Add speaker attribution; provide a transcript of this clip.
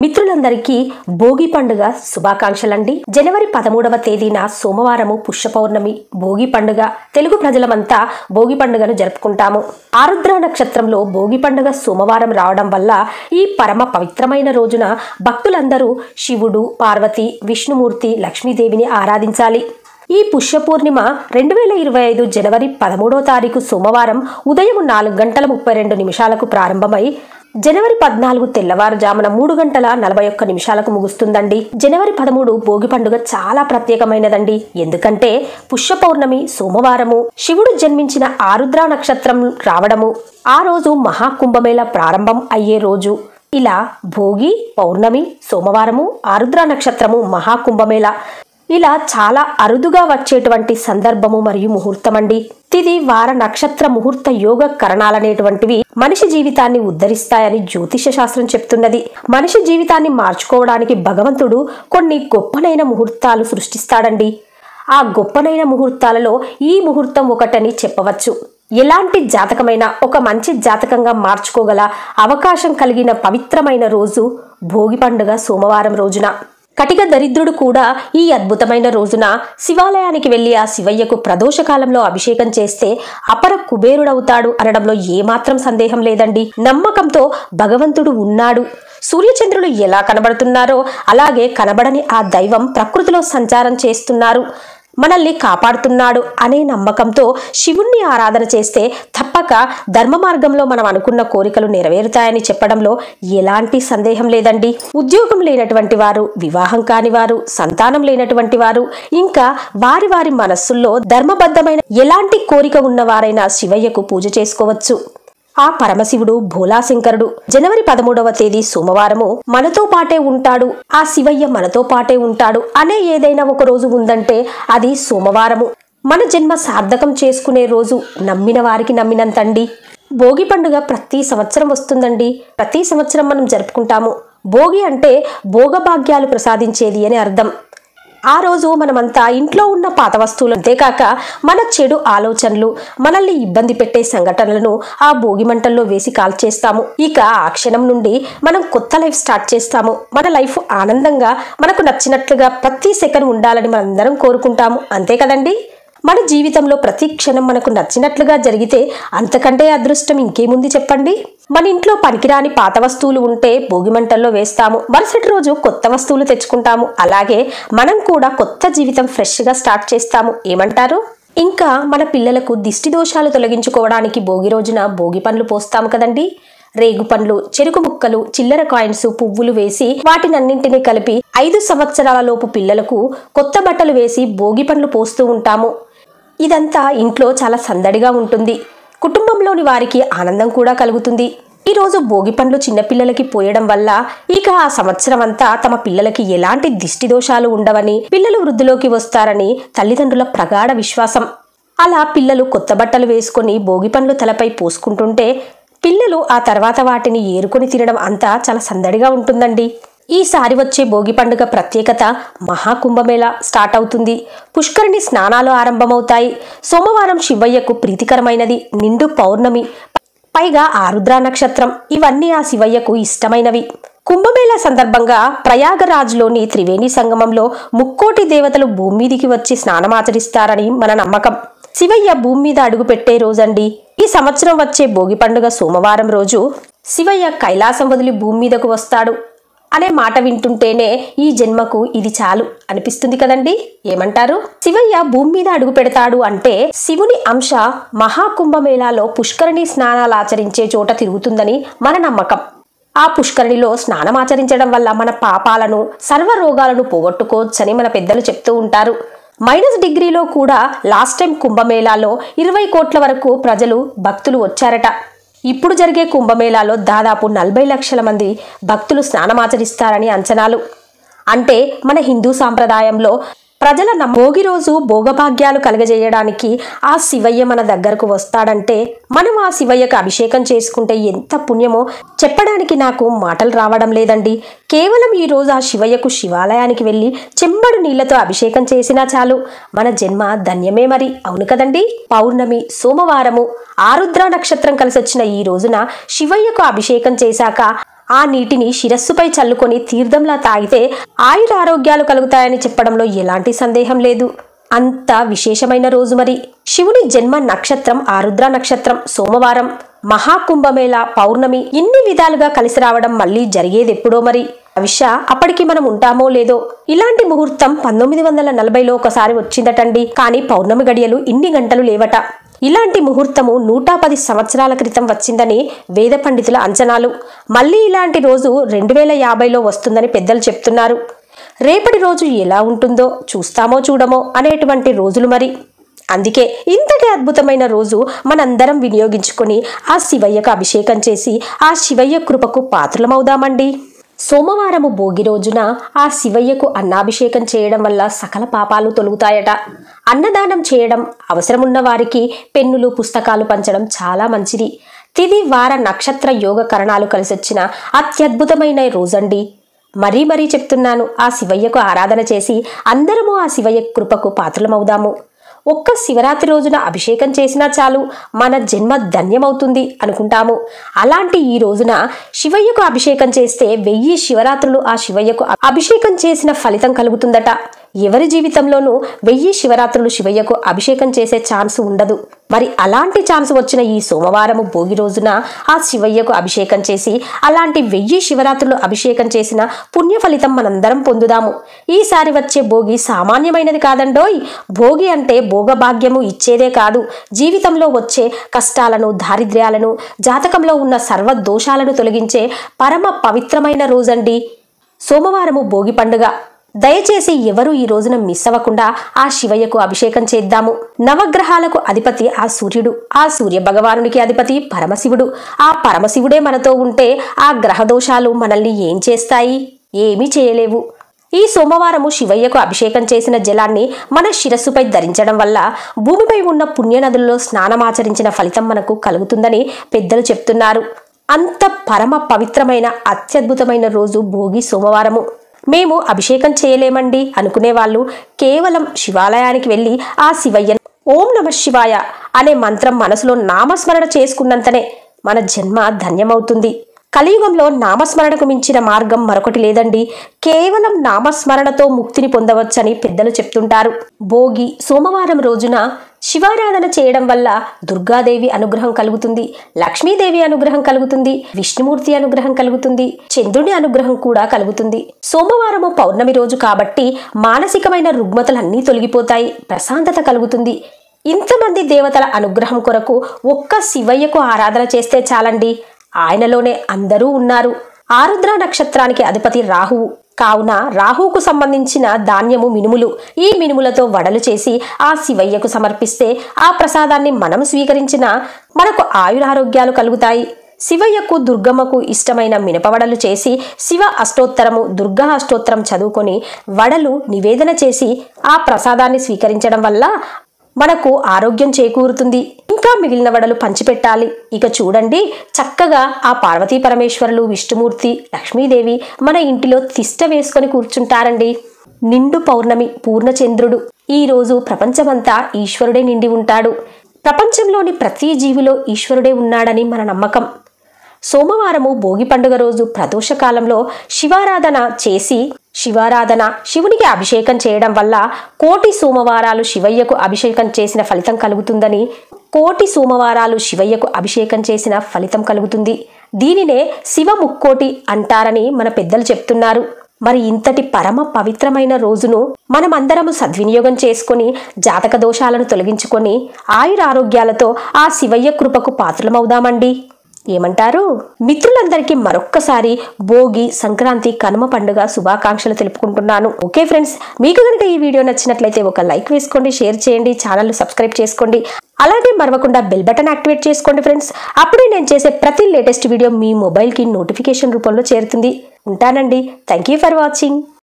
Speaker 1: మిత్రులందరికీ భోగి పండుగ శుభాకాంక్షలండి. జనవరి 13వ తేదీన సోమవారము పుష్య పౌర్ణమి భోగి పండుగ. తెలుగు ప్రజలమంతా భోగి పండుగను జరుపుకుంటాము. ఆరుద్ర నక్షత్రంలో భోగి పండుగ సోమవారం రావడం వల్ల ఈ పరమ పవిత్రమైన రోజున భక్తులందరూ శివుడు, పార్వతి, విష్ణుమూర్తి, లక్ష్మీదేవిని ఆరాధించాలి. ఈ పుష్య పూర్ణిమ 2025 జనవరి 13వ తారీఖు సోమవారం ఉదయం 4:32 ప్రారంభమై జనవరి 14 తెల్లవారుజామున 3:41 ముగుస్తుందండి. జనవరి 13 భోగి పండుగ చాలా ప్రత్యేకమైనదండి. ఎందుకంటే పుష్య పౌర్ణమి సోమవారము, శివుడు జన్మించిన ఆరుద్ర నక్షత్రం రావడము, ఆ రోజు మహాకుంభమేళ ప్రారంభం అయ్యే రోజు. ఇలా భోగి, పౌర్ణమి, సోమవారము, ఆరుద్ర నక్షత్రము, మహాకుంభమేళ ఇలా చాలా అరుదుగా వచ్చేటువంటి సందర్భము మరియు ముహూర్తమండి. తిది, వార, నక్షత్ర, ముహూర్త, యోగ కరణాలనేటువంటివి మనిషి జీవితాన్ని ఉద్ధరిస్తాయని జ్యోతిష శాస్త్రం చెప్తున్నది. మనిషి జీవితాన్ని మార్చుకోవడానికి భగవంతుడు కొన్ని గొప్పనైన ముహూర్తాలు సృష్టిస్తాడండి. ఆ గొప్పనైన ముహూర్తాలలో ఈ ముహూర్తం ఒకటని చెప్పవచ్చు. ఎలాంటి జాతకమైనా ఒక మంచి జాతకంగా మార్చుకోగల అవకాశం కలిగిన పవిత్రమైన రోజు భోగి పండుగ సోమవారం రోజున. కటిక దరిద్రుడు కూడా ఈ అద్భుతమైన రోజున శివాలయానికి వెళ్లి ఆ శివయ్యకు ప్రదోషకాలంలో అభిషేకం చేస్తే అపర కుబేరుడవుతాడు అనడంలో ఏమాత్రం సందేహం లేదండి. నమ్మకంతో భగవంతుడు ఉన్నాడు, సూర్యచంద్రులు ఎలా కనబడుతున్నారో అలాగే కనబడని ఆ దైవం ప్రకృతిలో సంచారం చేస్తున్నారు, మనల్ని కాపాడుతున్నాడు అనే నమ్మకంతో శివుణ్ణి ఆరాధన చేస్తే తప్పక ధర్మ మార్గంలో మనం అనుకున్న కోరికలు నెరవేరుతాయని చెప్పడంలో ఎలాంటి సందేహం లేదండి. ఉద్యోగం లేనటువంటి వారు, వివాహం కాని వారు, సంతానం లేనటువంటి వారు, ఇంకా వారి వారి మనస్సుల్లో ధర్మబద్ధమైన ఎలాంటి కోరిక ఉన్నవారైనా శివయ్యకు పూజ చేసుకోవచ్చు. ఆ పరమశివుడు భోలాశంకరుడు జనవరి 13వ తేదీ సోమవారము మనతో పాటే ఉంటాడు, ఆ శివయ్య మనతో పాటే ఉంటాడు అనే ఏదైనా ఒక రోజు ఉందంటే అది సోమవారము. మన జన్మ సార్థకం చేసుకునే రోజు నమ్మిన వారికి నమ్మినంతండి. భోగి పండుగ ప్రతి సంవత్సరం వస్తుందండి. ప్రతి సంవత్సరం మనం జరుపుకుంటాము. భోగి అంటే భోగభాగ్యాలు ప్రసాదించేది అని అర్థం. ఆ రోజు మనమంతా ఇంట్లో ఉన్న పాత వస్తువులు, అంతేకాక మన చెడు ఆలోచనలు, మనల్ని ఇబ్బంది పెట్టే సంఘటనలను ఆ భోగి మంటల్లో వేసి కాల్చేస్తాము. ఇక ఆ క్షణం నుండి మనం కొత్త లైఫ్ స్టార్ట్ చేస్తాము. మన లైఫ్ ఆనందంగా మనకు నచ్చినట్లుగా ప్రతి సెకండ్ ఉండాలని మనందరం కోరుకుంటాము. అంతే కదండి. మన జీవితంలో ప్రతి క్షణం మనకు నచ్చినట్లుగా జరిగితే అంతకంటే అదృష్టం ఇంకేముంది చెప్పండి. మన ఇంట్లో పనికిరాని పాత వస్తువులు ఉంటే భోగి మంటల్లో వేస్తాము. మరుసటి రోజు కొత్త వస్తువులు తెచ్చుకుంటాము. అలాగే మనం కూడా కొత్త జీవితం ఫ్రెష్గా స్టార్ట్ చేస్తాము. ఏమంటారు? ఇంకా మన పిల్లలకు దిష్టి దోషాలు తొలగించుకోవడానికి భోగి రోజున భోగి పండ్లు పోస్తాము కదండి. రేగు పండ్లు, చెరుకు ముక్కలు, చిల్లర కాయిన్స్, పువ్వులు వేసి వాటినన్నింటినీ కలిపి 5 సంవత్సరాల లోపు పిల్లలకు కొత్త బట్టలు వేసి భోగి పండ్లు పోస్తూ ఉంటాము. ఇదంతా ఇంట్లో చాలా సందడిగా ఉంటుంది. కుటుంబంలోని వారికి ఆనందం కూడా కలుగుతుంది. ఈరోజు భోగి పండ్లు చిన్నపిల్లలకి పోయడం వల్ల ఇక ఆ సంవత్సరం అంతా తమ పిల్లలకి ఎలాంటి దిష్టి దోషాలు ఉండవని, పిల్లలు వృద్ధిలోకి వస్తారని తల్లిదండ్రుల ప్రగాఢ విశ్వాసం. అలా పిల్లలు కొత్త బట్టలు వేసుకొని భోగి పండ్లు తలపై పోసుకుంటుంటే పిల్లలు ఆ తర్వాత వాటిని ఏరుకొని తినడం అంతా చాలా సందడిగా ఉంటుందండి. ఈసారి వచ్చే భోగి పండుగ ప్రత్యేకత మహాకుంభమేళ స్టార్ట్ అవుతుంది. పుష్కరిణి స్నానాలు ఆరంభమవుతాయి. సోమవారం శివయ్యకు ప్రీతికరమైనది, నిండు పౌర్ణమి, పైగా ఆరుద్ర నక్షత్రం, ఇవన్నీ ఆ శివయ్యకు ఇష్టమైనవి. కుంభమేళ సందర్భంగా ప్రయాగరాజ్లోని త్రివేణి సంగమంలో 3,000,000 దేవతలు భూమి మీదికి వచ్చి స్నానమాచరిస్తారని మన నమ్మకం. శివయ్య భూమి మీద అడుగు పెట్టే రోజండి. ఈ సంవత్సరం వచ్చే భోగి పండుగ సోమవారం రోజు శివయ్య కైలాసం వదిలి భూమి మీదకు వస్తాడు అనే మాట వింటుంటేనే ఈ జన్మకు ఇది చాలు అనిపిస్తుంది కదండి. ఏమంటారు? శివయ్య భూమి మీద అడుగు పెడతాడు అంటే శివుని అంశ మహాకుంభమేళాలో పుష్కరిణి స్నానాలు ఆచరించే చోట తిరుగుతుందని మన నమ్మకం. ఆ పుష్కరిణిలో స్నానమాచరించడం వల్ల మన పాపాలను, సర్వ రోగాలను పోగొట్టుకోవచ్చని మన పెద్దలు చెప్తూ ఉంటారు. -డిగ్రీలో కూడా లాస్ట్ టైం కుంభమేళాలో 20 కోట్ల వరకు ప్రజలు, భక్తులు వచ్చారట. ఇప్పుడు జరిగే కుంభమేళాలో దాదాపు 40 లక్షల మంది భక్తులు స్నానమాచరిస్తారని అంచనాలు. అంటే మన హిందూ సాంప్రదాయంలో ప్రజల భోగి రోజు భోగభాగ్యాలు కలగజేయడానికి ఆ శివయ్య మన దగ్గరకు వస్తాడంటే మనం ఆ శివయ్యకు అభిషేకం చేసుకుంటే ఎంత పుణ్యమో చెప్పడానికి నాకు మాటలు రావడం లేదండి. కేవలం ఈ రోజు ఆ శివయ్యకు శివాలయానికి వెళ్ళి చెంబడు నీళ్లతో అభిషేకం చేసినా చాలు, మన జన్మ ధన్యమే మరి. అవును కదండి. పౌర్ణమి, సోమవారము, ఆరుద్ర నక్షత్రం కలిసి వచ్చిన ఈ రోజున శివయ్యకు అభిషేకం చేశాక ఆ నీటిని శిరస్సుపై చల్లుకొని తీర్థంలా తాగితే ఆయురారోగ్యాలు కలుగుతాయని చెప్పడంలో ఎలాంటి సందేహం లేదు. అంత విశేషమైన రోజు మరి. శివుని జన్మ నక్షత్రం ఆరుద్ర నక్షత్రం, సోమవారం, మహాకుంభమేళ, పౌర్ణమి ఇన్ని విధాలుగా కలిసి రావడం మళ్ళీ జరిగేదెప్పుడో మరి. భవిష్య అప్పటికి మనం ఉంటామో లేదో. ఇలాంటి ముహూర్తం 1940లో ఒకసారి వచ్చిందటండి. కానీ పౌర్ణమి గడియలు ఇన్ని గంటలు లేవట. ఇలాంటి ముహూర్తము 110 సంవత్సరాల క్రితం వచ్చిందని వేద పండితుల అంచనాలు. మళ్ళీ ఇలాంటి రోజు 2050లో వస్తుందని పెద్దలు చెప్తున్నారు. రేపటి రోజు ఎలా ఉంటుందో చూస్తామో చూడమో అనేటువంటి రోజులు మరి. అందుకే ఇంతటి అద్భుతమైన రోజు మనందరం వినియోగించుకొని ఆ శివయ్యకు అభిషేకం చేసి ఆ శివయ్య కృపకు పాత్రలమవుదామండి. సోమవారము భోగి రోజున ఆ శివయ్యకు అన్నాభిషేకం చేయడం వల్ల సకల పాపాలు తొలుగుతాయట. అన్నదానం చేయడం, అవసరమున్న వారికి పెన్నులు పుస్తకాలు పంచడం చాలా మంచిది. తిది వార నక్షత్ర యోగ కరణాలు కలిసొచ్చిన అత్యద్భుతమైన రోజండి. మరీ చెప్తున్నాను, ఆ శివయ్యకు ఆరాధన చేసి అందరము ఆ శివయ్య కృపకు పాత్రలమవుదాము. ఒక్క శివరాత్రి రోజున అభిషేకం చేసినా చాలు, మన జన్మ ధన్యమవుతుంది అనుకుంటాము. అలాంటి ఈ రోజున శివయ్యకు అభిషేకం చేస్తే 1000 శివరాత్రులు ఆ శివయ్యకు అభిషేకం చేసిన ఫలితం కలుగుతుందట. ఎవరి జీవితంలోనూ 1000 శివరాత్రులు శివయ్యకు అభిషేకం చేసే ఛాన్స్ ఉండదు. మరి అలాంటి ఛాన్స్ వచ్చిన ఈ సోమవారము భోగి రోజున ఆ శివయ్యకు అభిషేకం చేసి అలాంటి 1000 శివరాత్రులు అభిషేకం చేసిన పుణ్య ఫలితం మనందరం పొందుదాము. ఈసారి వచ్చే భోగి సామాన్యమైనది కాదండోయ్. భోగి అంటే భోగభాగ్యము ఇచ్చేదే కాదు, జీవితంలో వచ్చే కష్టాలను, దారిద్ర్యాలను, జాతకంలో ఉన్న సర్వ దోషాలను తొలగించే పరమ పవిత్రమైన రోజండి సోమవారము భోగి పండుగ. దయచేసి ఎవరు ఈ రోజున మిస్ అవ్వకుండా ఆ శివయ్యకు అభిషేకం చేద్దాము. నవగ్రహాలకు అధిపతి ఆ సూర్యుడు, ఆ సూర్య భగవానునికి అధిపతి పరమశివుడు. ఆ పరమశివుడే మనతో ఉంటే ఆ గ్రహ దోషాలు మనల్ని ఏం చేస్తాయి? ఏమీ చేయలేవు. ఈ సోమవారము శివయ్యకు అభిషేకం చేసిన జలాన్ని మన శిరస్సుపై ధరించడం వల్ల భూమిపై ఉన్న పుణ్యనదుల్లో స్నానమాచరించిన ఫలితం మనకు కలుగుతుందని పెద్దలు చెప్తున్నారు. అంత పరమ పవిత్రమైన అత్యద్భుతమైన రోజు భోగి సోమవారము. మేము అభిషేకం చేయలేమండి అనుకునే వాళ్ళు కేవలం శివాలయానికి వెళ్ళి ఆ శివయ్య ఓం నమ శివాయ అనే మంత్రం మనసులో నామస్మరణ చేసుకున్నంతనే మన జన్మ ధన్యమవుతుంది. కలియుగంలో నామస్మరణకు మించిన మార్గం మరొకటి లేదండి. కేవలం నామస్మరణతో ముక్తిని పొందవచ్చని పెద్దలు చెప్తుంటారు. భోగి సోమవారం రోజున శివారాధన చేయడం వల్ల దుర్గాదేవి అనుగ్రహం కలుగుతుంది, లక్ష్మీదేవి అనుగ్రహం కలుగుతుంది, విష్ణుమూర్తి అనుగ్రహం కలుగుతుంది, చంద్రుని అనుగ్రహం కూడా కలుగుతుంది. సోమవారము పౌర్ణమి రోజు కాబట్టి మానసికమైన రుగ్మతలన్నీ తొలగిపోతాయి, ప్రశాంతత కలుగుతుంది. ఇంతమంది దేవతల అనుగ్రహం కొరకు ఒక్క శివయ్యకు ఆరాధన చేస్తే చాలండి. ఆయనలోనే అందరూ ఉన్నారు. ఆరుద్ర నక్షత్రానికి అధిపతి రాహువు కావున రాహువుకు సంబంధించిన ధాన్యము మినుములు. ఈ మినుములతో వడలు చేసి ఆ శివయ్యకు సమర్పిస్తే ఆ ప్రసాదాన్ని మనం స్వీకరించిన మనకు ఆయురారోగ్యాలు కలుగుతాయి. శివయ్యకు దుర్గమ్మకు ఇష్టమైన మినపవడలు చేసి శివ అష్టోత్తరము, దుర్గా అష్టోత్తరం చదువుకొని వడలు నివేదన చేసి ఆ ప్రసాదాన్ని స్వీకరించడం వల్ల మనకు ఆరోగ్యం చేకూరుతుంది. ఇంకా మిగిలిన వడలు పంచిపెట్టాలి. ఇక చూడండి, చక్కగా ఆ పార్వతీ పరమేశ్వరులు, విష్ణుమూర్తి, లక్ష్మీదేవి మన ఇంటిలో తిష్ట వేసుకొని కూర్చుంటారండి. నిండు పౌర్ణమి, పూర్ణచంద్రుడు. ఈ రోజు ప్రపంచమంతా ఈశ్వరుడే నిండి ఉంటాడు. ప్రపంచంలోని ప్రతి జీవిలో ఈశ్వరుడే ఉన్నాడని మన నమ్మకం. సోమవారము భోగి పండుగ రోజు ప్రదోషకాలంలో శివునికి అభిషేకం చేయడం వల్ల కోటి సోమవారాలు శివయ్యకు అభిషేకం చేసిన ఫలితం కలుగుతుందని, కోటి సోమవారాలు శివయ్యకు అభిషేకం చేసిన ఫలితం కలుగుతుంది. దీనినే శివ ముక్కోటి అంటారని మన పెద్దలు చెప్తున్నారు. మరి ఇంతటి పరమ పవిత్రమైన రోజును మనమందరము సద్వినియోగం చేసుకొని జాతక దోషాలను తొలగించుకొని ఆయురారోగ్యాలతో ఆ శివయ్య కృపకు పాత్రలమవుదామండి. ఏమంటారు? మిత్రులందరికీ మరొక్కసారి భోగి, సంక్రాంతి, కనుమ పండుగ శుభాకాంక్షలు తెలుపుకుంటున్నాను. ఓకే ఫ్రెండ్స్, మీకు కనుక ఈ వీడియో నచ్చినట్లయితే ఒక లైక్ వేసుకోండి, షేర్ చేయండి, ఛానల్ సబ్స్క్రైబ్ చేసుకోండి. అలాగే మరవకుండా బెల్ బటన్ యాక్టివేట్ చేసుకోండి ఫ్రెండ్స్. అప్పుడే నేను చేసే ప్రతి లేటెస్ట్ వీడియో మీ మొబైల్కి నోటిఫికేషన్ రూపంలో చేరుతుంది. ఉంటానండి. Thank you for watching.